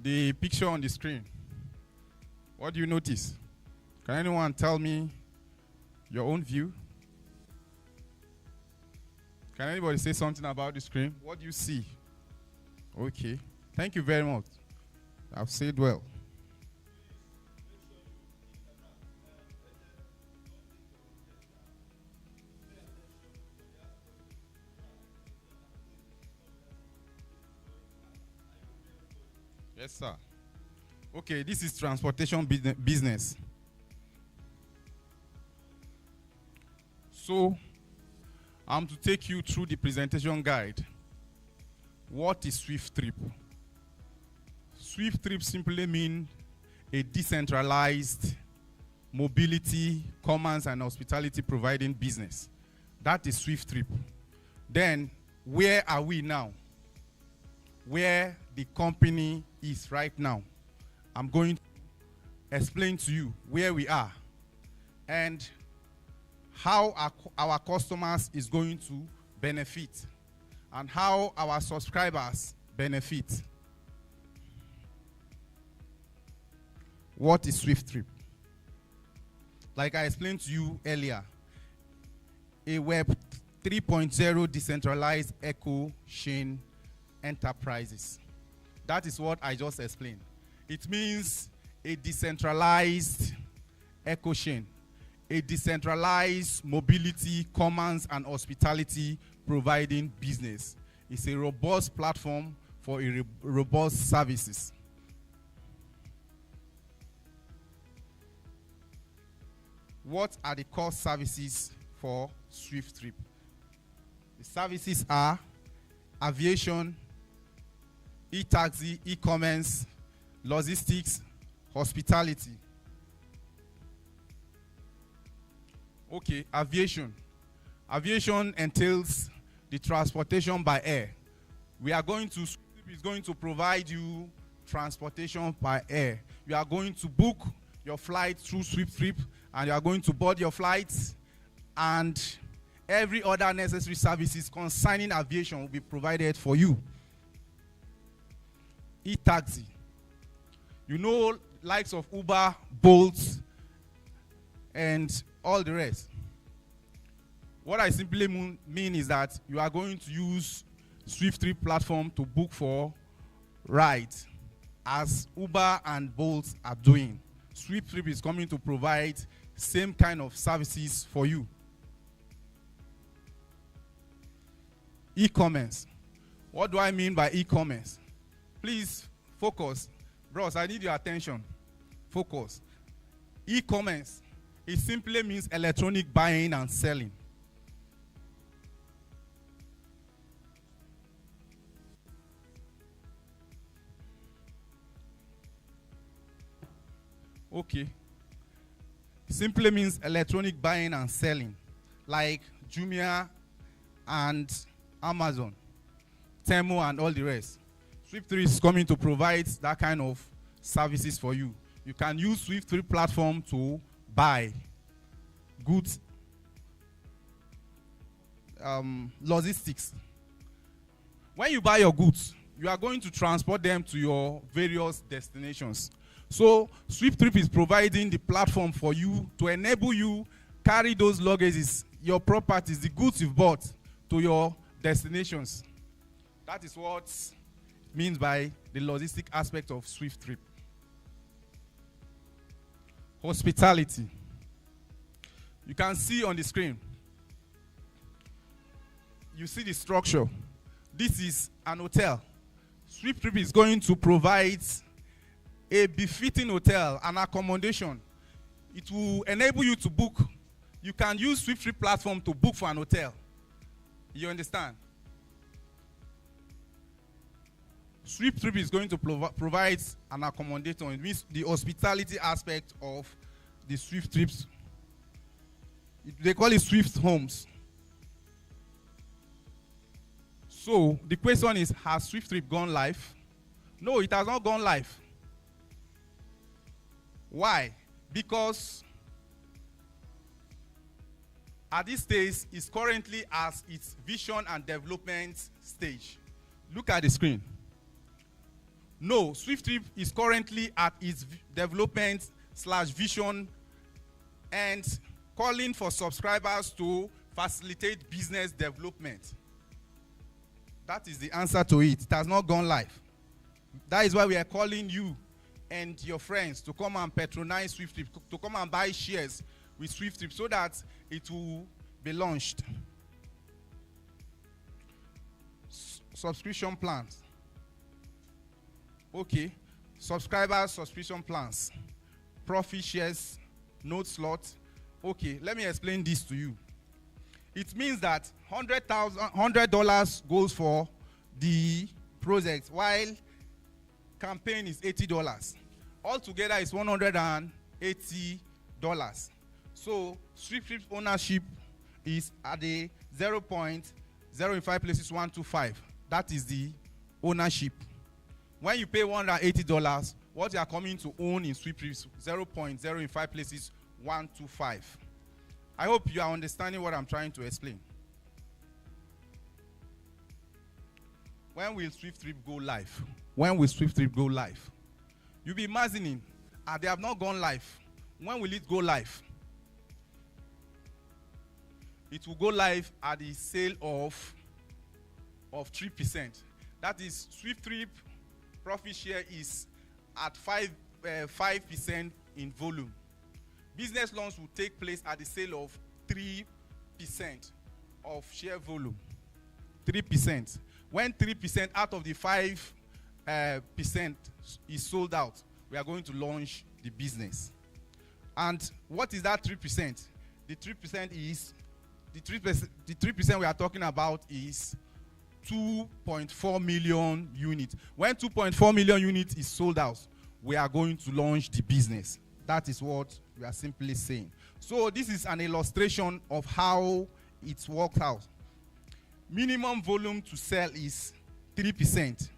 the picture on the screen, what do you notice? Can anyone tell me your own view? Can anybody say something about the screen? What do you see? Okay. Thank you very much. I've said well. Yes, sir. Okay, this is transportation business. So, I'm to take you through the presentation guide. What is SWIFTtrip? SWIFTtrip simply means a decentralized mobility, commerce, and hospitality providing business. That is SWIFTtrip. Then, where are we now? Where the company is right now. I'm going to explain to you where we are and how our customers is going to benefit and how our subscribers benefit. What is SWIFTtrip? Like I explained to you earlier, a Web 3.0 decentralized eco chain enterprises. That is what I just explained. It means a decentralized eco chain, a decentralized mobility, commerce, and hospitality providing business. It's a robust platform for robust services. What are the core services for SWIFTtrip? The services are aviation, e-taxi, e-commerce, logistics, hospitality. Okay, aviation. Aviation entails the transportation by air. SWIFTtrip is going to provide you transportation by air. You are going to book your flight through SWIFTtrip, and you are going to board your flights, and every other necessary services concerning aviation will be provided for you. E-taxi. You know, likes of Uber, Bolt, and all the rest. What I simply mean is that you are going to use SWIFTtrip platform to book for rides, as Uber and Bolt are doing. SWIFTtrip is coming to provide same kind of services for you. E-commerce. What do I mean by e-commerce? Please focus. Bros, I need your attention. Focus. E-commerce, it simply means electronic buying and selling. Okay. Simply means electronic buying and selling, like Jumia and Amazon, Temu, and all the rest. SWIFTtrip is coming to provide that kind of services for you. You can use SWIFTtrip platform to buy goods, logistics. When you buy your goods, you are going to transport them to your various destinations. So SWIFTtrip is providing the platform for you to enable you carry those luggages, your properties, the goods you've bought to your destinations. That is what it means by the logistic aspect of SWIFTtrip. Hospitality. You can see on the screen. You see the structure. This is an hotel. SWIFTtrip is going to provide a befitting hotel, an accommodation. It will enable you to book. You can use SWIFTtrip platform to book for an hotel. You understand? SWIFTtrip is going to provide an accommodation. It means the hospitality aspect of the SWIFTtrips. They call it Swift Homes. So the question is, has SWIFTtrip gone live? No, it has not gone live. Why? Because at this stage, it's currently at its vision and development stage. Look at the screen. No, SWIFTtrip is currently at its development/vision and calling for subscribers to facilitate business development. That is the answer to it. It has not gone live. That is why we are calling you and your friends to come and patronize SWIFTtrip, to come and buy shares with SWIFTtrip so that it will be launched. Subscription plans. Okay. Subscribers, subscription plans. Profit shares, note slot. Okay, let me explain this to you. It means that $100 goes for the project, while campaign is $80. Altogether, it's $180. So SWIFTtrip ownership is at the 0.05 places 125. That is the ownership. When you pay $180, what you are coming to own in SWIFTtrip is 0.05 places 125. I hope you are understanding what I'm trying to explain. When will SWIFTtrip go live? When will SWIFTtrip go live? You'll be imagining, they have not gone live. When will it go live? It will go live at the sale of 3%. That is, SWIFTtrip profit share is at 5% in volume. Business loans will take place at the sale of 3% of share volume. 3%. When 3% out of the 5% is sold out, we are going to launch the business. And what is that 3%? The 3% is the 3% we are talking about is 2.4 million units. When 2.4 million units is sold out, we are going to launch the business. That is what we are simply saying. So this is an illustration of how it's worked out. Minimum volume to sell is 3%.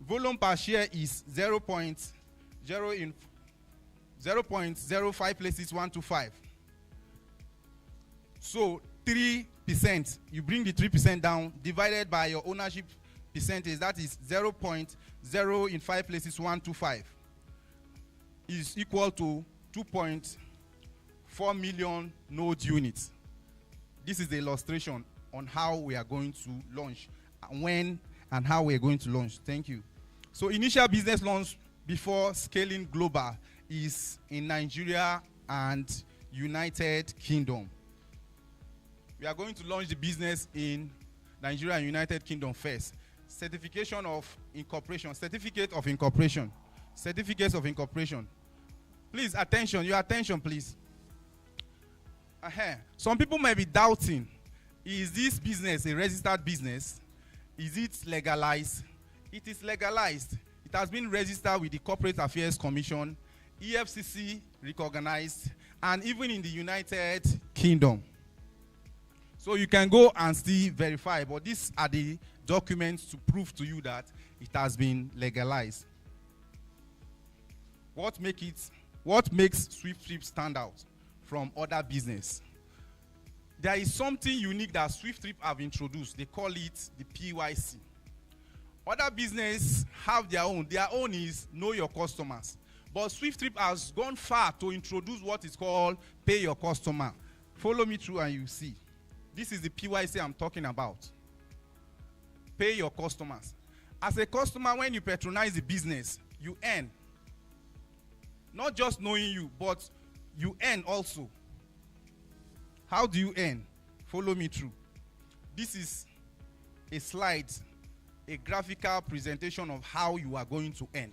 Volume per share is 0.05 places 125. So 3%, you bring the 3% down, divided by your ownership percentage, that is 0.05 places 125, is equal to 2.4 million node units. This is the illustration on how we are going to launch, when and how we are going to launch. Thank you. So initial business launch before scaling global is in Nigeria and United Kingdom. We are going to launch the business in Nigeria and United Kingdom first. Certification of incorporation, certificate of incorporation, certificates of incorporation. Please, attention, your attention, please. Some people might be doubting, is this business a registered business? Is it legalized? It is legalized. It has been registered with the Corporate Affairs Commission, EFCC recognized, and even in the United Kingdom. So you can go and still verify, but these are the documents to prove to you that it has been legalized. What makes SWIFTtrip stand out from other business? There is something unique that SWIFTtrip have introduced. They call it the PYC. Other business have their own. Their own is know your customers. But SWIFTtrip has gone far to introduce what is called pay your customer. Follow me through and you see. This is the PYC I'm talking about. Pay your customers. As a customer, when you patronize the business, you earn. Not just knowing you, but you earn also. How do you earn? Follow me through. This is a slide, a graphical presentation of how you are going to earn.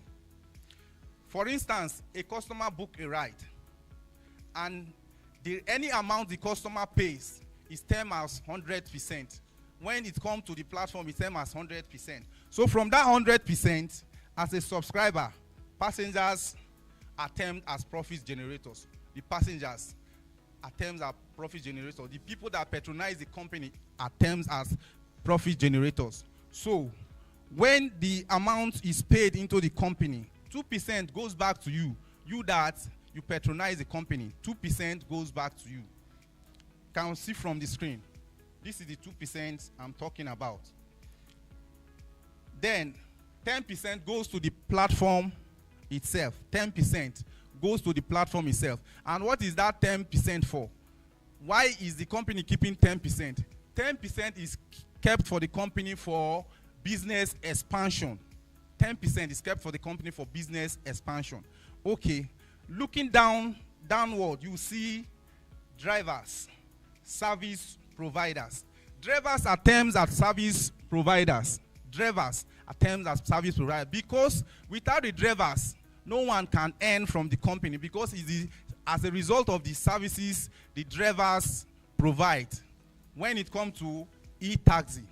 For instance, a customer book a ride, and any amount the customer pays is termed as 100%. When it comes to the platform, it's termed as 100%. So from that 100%, as a subscriber, passengers are termed as profit generators. The passengers are termed as profit generators. The people that patronize the company are termed as profit generators. So when the amount is paid into the company, 2% goes back to you. You that you patronize the company, 2% goes back to you. Can you see from the screen? This is the 2% I'm talking about. Then 10% goes to the platform itself. 10% goes to the platform itself. And what is that 10% for? Why is the company keeping 10%? 10% is kept for the company for business expansion. 10% is kept for the company for business expansion. Okay, looking downward, you see drivers, service providers. Drivers are terms as service providers. Drivers are terms as service providers, because without the drivers, no one can earn from the company, because as a result of the services the drivers provide. When it comes to e-taxi,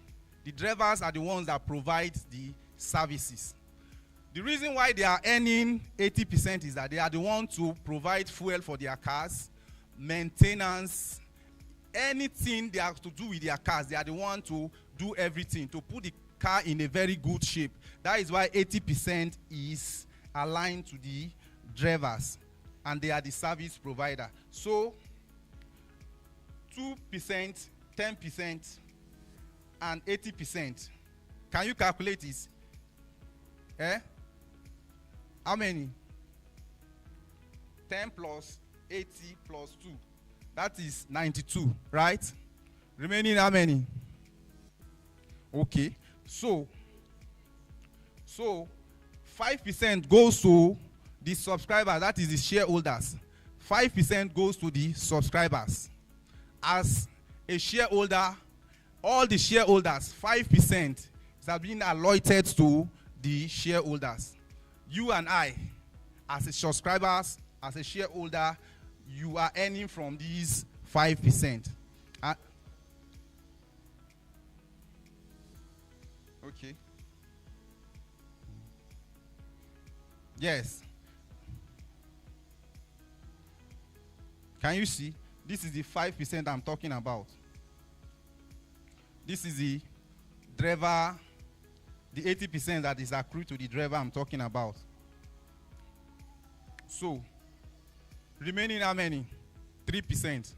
the drivers are the ones that provide the services. The reason why they are earning 80% is that they are the ones to provide fuel for their cars, maintenance, anything they have to do with their cars. They are the ones to do everything, to put the car in a very good shape. That is why 80% is aligned to the drivers, and they are the service provider. So 2%, 10%, and 80%. Can you calculate this? How many? 10 plus 80 plus 2. That is 92, right? Remaining how many? Okay. So 5% goes to the subscribers, that is the shareholders. 5% goes to the subscribers. As a shareholder, all the shareholders, 5% is being allotted to the shareholders. You and I, as a subscribers, as a shareholder, you are earning from these 5%. Okay. Yes. Can you see? This is the 5% I'm talking about. This is the driver, the 80% that is accrued to the driver I'm talking about. So, remaining how many? 3%.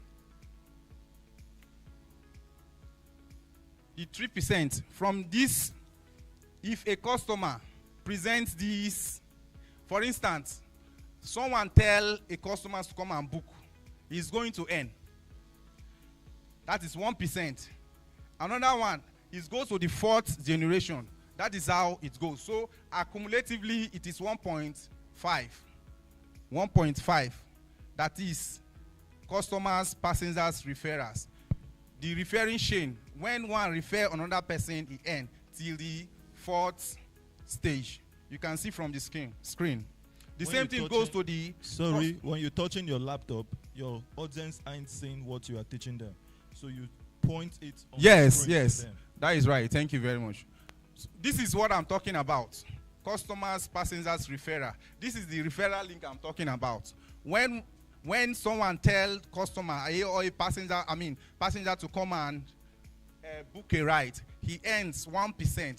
The 3% from this, if a customer presents this, for instance, someone tell a customer to come and book, he's going to earn. That is 1%. Another one, it goes to the 4th generation. That is how it goes. So accumulatively, it is 1.5. 1.5. That is customers, passengers, referrals. The referring chain, when one refer another person, it ends till the 4th stage. You can see from the screen. The same thing goes to the... Sorry, when you're touching your laptop, your audience ain't seeing what you are teaching them. So you point it on the screen. Yes. That is right. Thank you very much. So this is what I'm talking about. Customers, passengers, referral. This is the referral link I'm talking about. When someone tells customer or a passenger, passenger to come and book a ride, he earns 1%.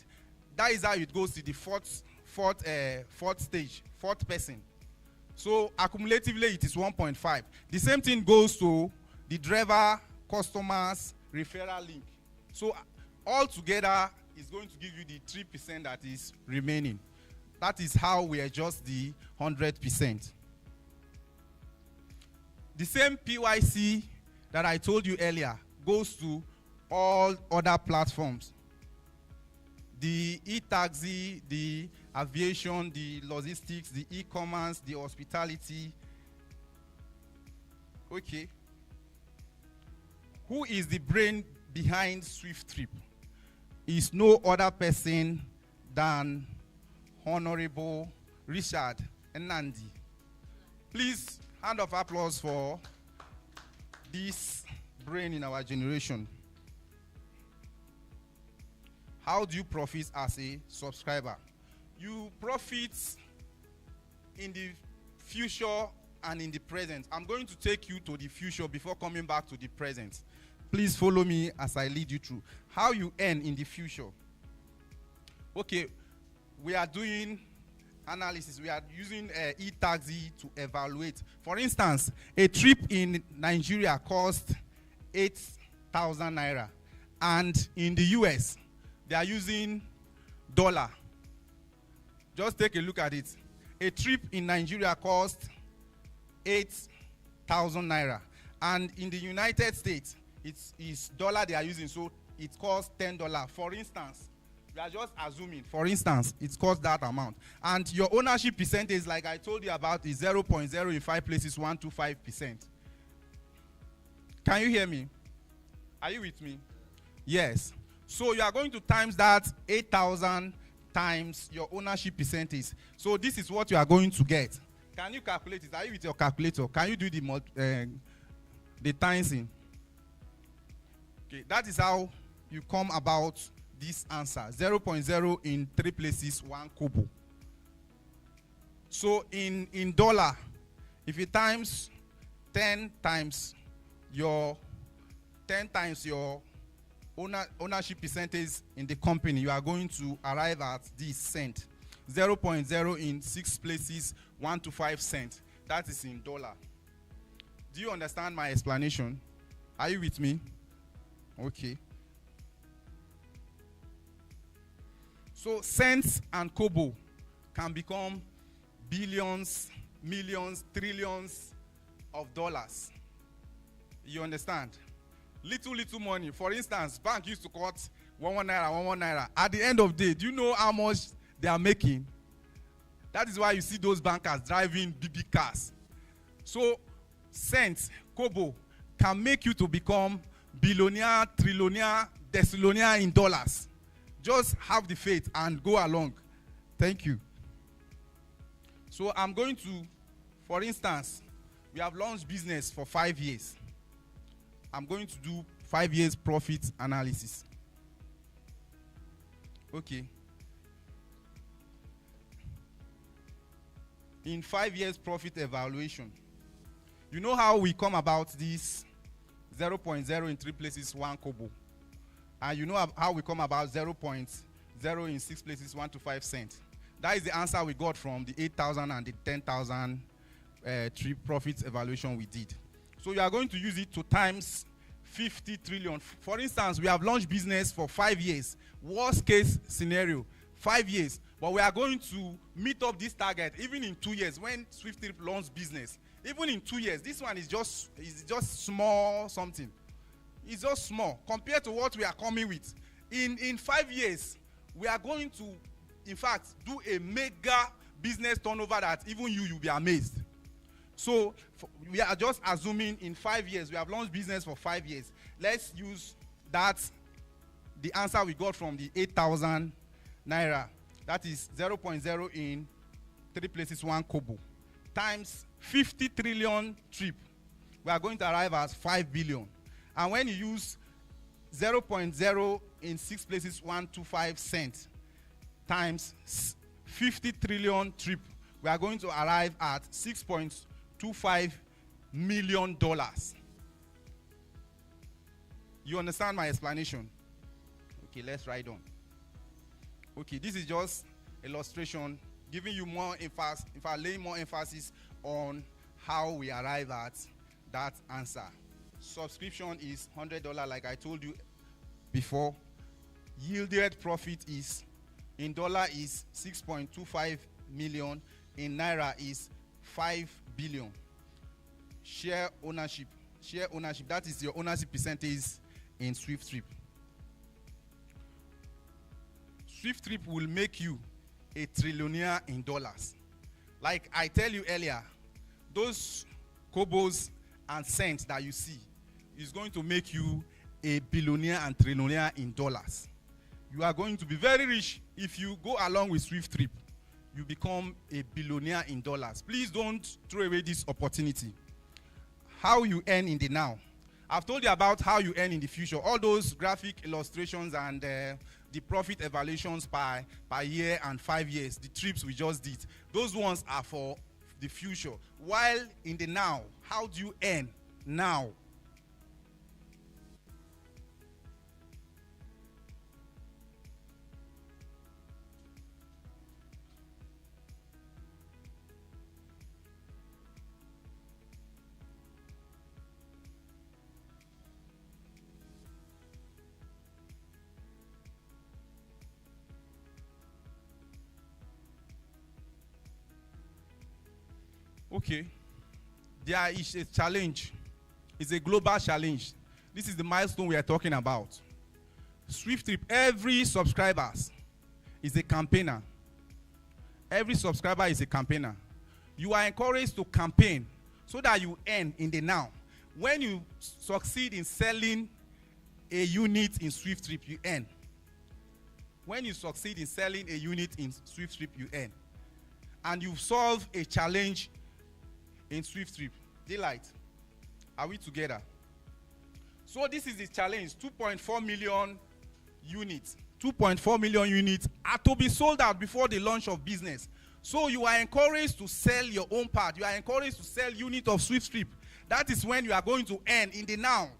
That is how it goes to the fourth stage, 4th person. So accumulatively, it is 1.5. The same thing goes to the driver, customers, referral link. So all together is going to give you the 3% that is remaining. That is how we adjust the 100%. The same PYC that I told you earlier goes to all other platforms. The e-taxi, the aviation, the logistics, the e-commerce, the hospitality. Okay. Who is the brain behind SWIFTtrip? Is no other person than Honorable Richard Nandi. Please, hand of applause for this brain in our generation. How do you profit as a subscriber? You profit in the future and in the present. I'm going to take you to the future before coming back to the present. Please follow me as I lead you through. How you earn in the future. Okay, we are doing analysis. We are using e-taxi to evaluate. For instance, a trip in Nigeria costs 8,000 naira. And in the US, they are using dollar. Just take a look at it. A trip in Nigeria costs 8,000 naira. And in the United States, it's dollar they are using, so it costs $10. For instance, we are just assuming, for instance, it costs that amount. And your ownership percentage, like I told you about, is 0.0 in 5 places, 125%. Can you hear me? Are you with me? Yes. So you are going to times that 8,000 times your ownership percentage. So this is what you are going to get. Can you calculate it? Are you with your calculator? Can you do the times in? Okay, that is how you come about this answer. 0.0 in 3 places, 1 kobo. So in dollar, if you times 10 times your ownership percentage in the company, you are going to arrive at this cent. 0.0 in 6 places, 1 to 5 cents. That is in dollar. Do you understand my explanation? Are you with me? Okay. So cents and kobo can become billions, millions, trillions of dollars. You understand? Little money. For instance, bank used to cut 1 naira. At the end of the day, do you know how much they are making? That is why you see those bankers driving big cars. So cents, kobo, can make you to become billionaire, trillionaire, decillionaire in dollars. Just have the faith and go along. Thank you. So I'm going to, for instance, we have launched business for 5 years. I'm going to do 5 years profit analysis. Okay. In 5 years profit evaluation, you know how we come about this 0.0 in 3 places, 1 kobo. And you know how we come about 0.0 in 6 places, 1 to 5 cents. That is the answer we got from the 8,000 and the 10,000 trip profit evaluation we did. So you are going to use it to times 50 trillion. For instance, we have launched business for 5 years. Worst case scenario, 5 years. But we are going to meet up this target even in 2 years when SWIFTtrip launched business. Even in 2 years, this one is just small something. It's just small compared to what we are coming with. In 5 years, we are going to, in fact, do a mega business turnover that even you'll be amazed. So we are just assuming in 5 years, we have launched business for 5 years. Let's use that, the answer we got from the 8,000 naira. That is 0.0 in 3 places, 1 kobo, times 50 trillion trip. We are going to arrive at 5 billion. And when you use 0.0 in 6 places, 125 cents, times 50 trillion trip, we are going to arrive at $6.25 million. You understand my explanation? Okay, let's write on. Okay, this is just illustration, giving you more emphasis, if I lay more emphasis on how we arrive at that answer. Subscription is $100, like I told you before. Yielded profit is, in dollar, is 6.25 million. In naira is 5 billion. Share ownership, that is your ownership percentage in SWIFTtrip. SWIFTtrip will make you a trillionaire in dollars. Like I tell you earlier, those kobos and cents that you see is going to make you a billionaire and trillionaire in dollars. You are going to be very rich if you go along with SWIFTtrip. You become a billionaire in dollars. Please don't throw away this opportunity. How you earn in the now. I've told you about how you earn in the future. All those graphic illustrations and the profit evaluations per year and 5 years, the trips we just did, those ones are for the future. While in the now, how do you earn now? Okay. There is a challenge. It's a global challenge. This is the milestone we are talking about. SWIFTtrip, every subscriber is a campaigner. Every subscriber is a campaigner. You are encouraged to campaign so that you earn in the now. When you succeed in selling a unit in SWIFTtrip, you earn. When you succeed in selling a unit in SWIFTtrip, you earn. And you solve a challenge in SWIFTtrip. Delight, are we together? So this is the challenge. 2.4 million units. 2.4 million units are to be sold out before the launch of business. So you are encouraged to sell your own part. You are encouraged to sell unit of SWIFTtrip. That is when you are going to earn in the now.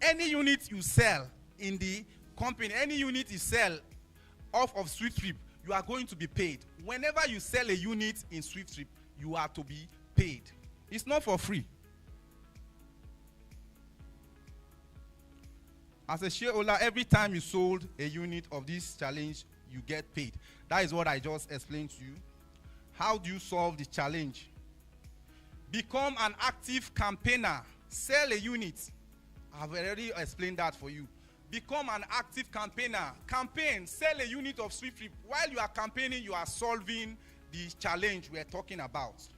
Any unit you sell in the company, any unit you sell off of SWIFTtrip, you are going to be paid. Whenever you sell a unit in SWIFTtrip, you are to be paid. It's not for free. As a shareholder, every time you sold a unit of this challenge, you get paid. That is what I just explained to you. How do you solve the challenge? Become an active campaigner. Sell a unit. I've already explained that for you. Become an active campaigner. Campaign. Sell a unit of SWIFTtrip. While you are campaigning, you are solving the challenge we are talking about.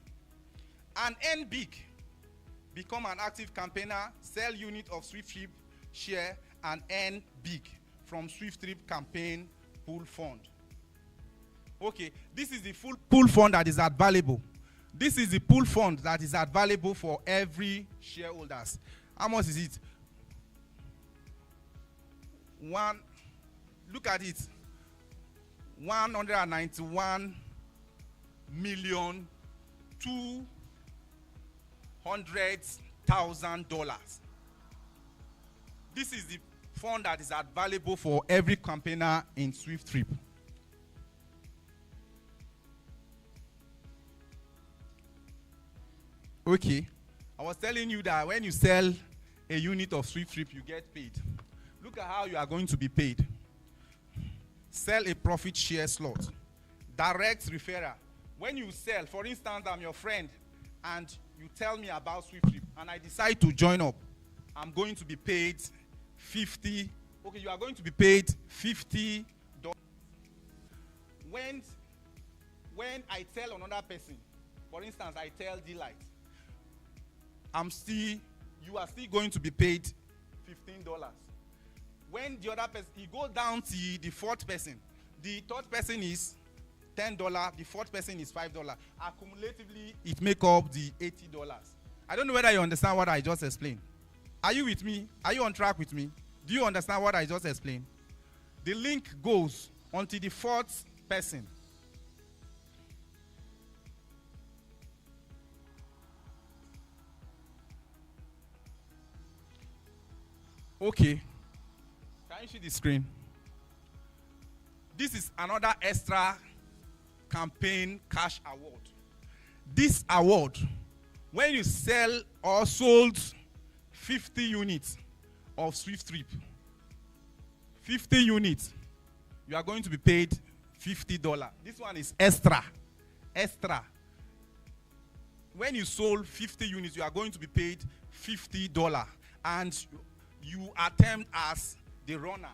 And earn big. Become an active campaigner. Sell unit of SWIFTtrip share and earn big from SWIFTtrip campaign pool fund. Okay, this is the full pool fund that is available. This is the pool fund that is available for every shareholders. How much is it? Look at it. $191,200,000. This is the fund that is available for every campaigner in SWIFTtrip. Okay, I was telling you that when you sell a unit of SWIFTtrip, you get paid. Look at how you are going to be paid. Sell a profit share slot. Direct referral. When you sell, for instance, I'm your friend, and you tell me about SWIFTtrip, and I decide to join up, I'm going to be paid 50. Okay, you are going to be paid $50. When I tell another person, for instance, I tell Delight, you are still going to be paid $15. When the other person, you go down to the fourth person. The third person is $10. The fourth person is $5. Accumulatively, it makes up the $80. I don't know whether you understand what I just explained. Are you with me? Are you on track with me? Do you understand what I just explained? The link goes until the fourth person. Okay. Can you see the screen? This is another extra campaign cash award. This award, when you sell or sold 50 units of SWIFTtrip, 50 units, you are going to be paid $50. This one is extra. Extra. When you sold 50 units, you are going to be paid $50. And you attempt as the runner.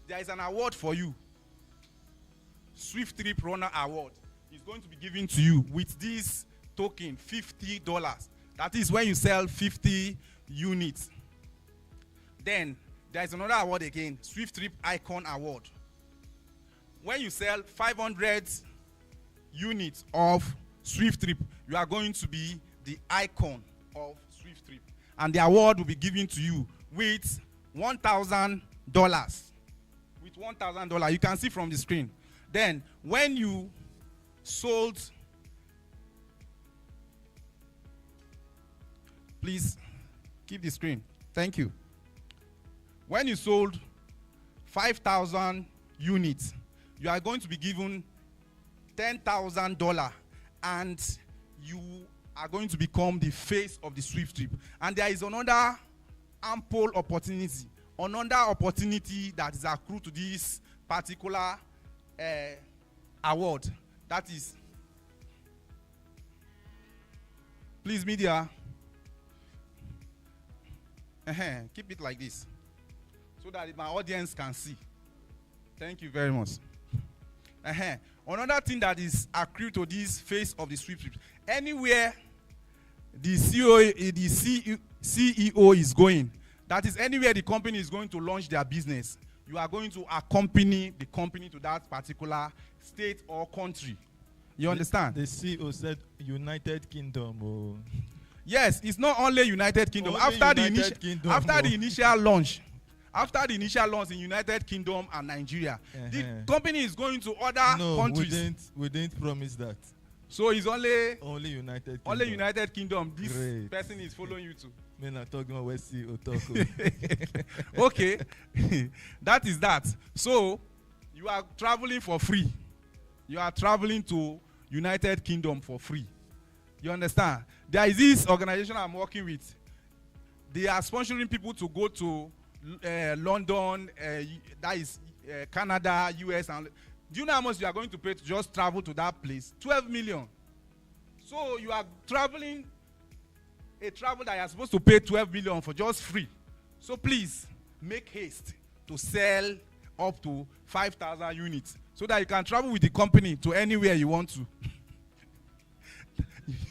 There is an award for you. SWIFTtrip Runner Award is going to be given to you with this token, $50. That is when you sell 50 units. Then there is another award again, SWIFTtrip Icon Award. When you sell 500 units of SWIFTtrip, you are going to be the icon of SWIFTtrip. And the award will be given to you with $1,000. With $1,000, you can see from the screen. Then, when you sold, please keep the screen. Thank you. When you sold 5,000 units, you are going to be given $10,000, and you are going to become the face of the SWIFTtrip. And there is another ample opportunity, that is accrued to this particular award. That is, Please, media. Keep it like this so that my audience can see. Thank you very much. Another thing that is accrued to this phase of the SWIFTtrip, anywhere the CEO is going, that is anywhere the company is going to launch their business, you are going to accompany the company to that particular state or country. You understand? The CEO said United Kingdom. Oh. Yes, it's not only United Kingdom. Only After the initial launch in United Kingdom and Nigeria, the company is going to other countries. We didn't promise that. So it's only United Kingdom. Only United Kingdom. This Great. person is following you too. Men are talking about CEO talk. Okay, that is that. So you are traveling for free. You are traveling to United Kingdom for free. You understand? There is this organization I'm working with. They are sponsoring people to go to London, that is Canada, US. And do you know how much you are going to pay to just travel to that place? 12 million. So you are traveling a travel that you are supposed to pay 12 million for just free. So please make haste to sell up to 5,000 units so that you can travel with the company to anywhere you want to.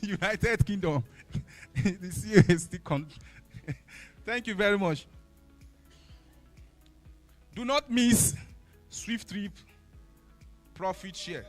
United Kingdom. The CEO is still Thank you very much. Do not miss SWIFTtrip profit share.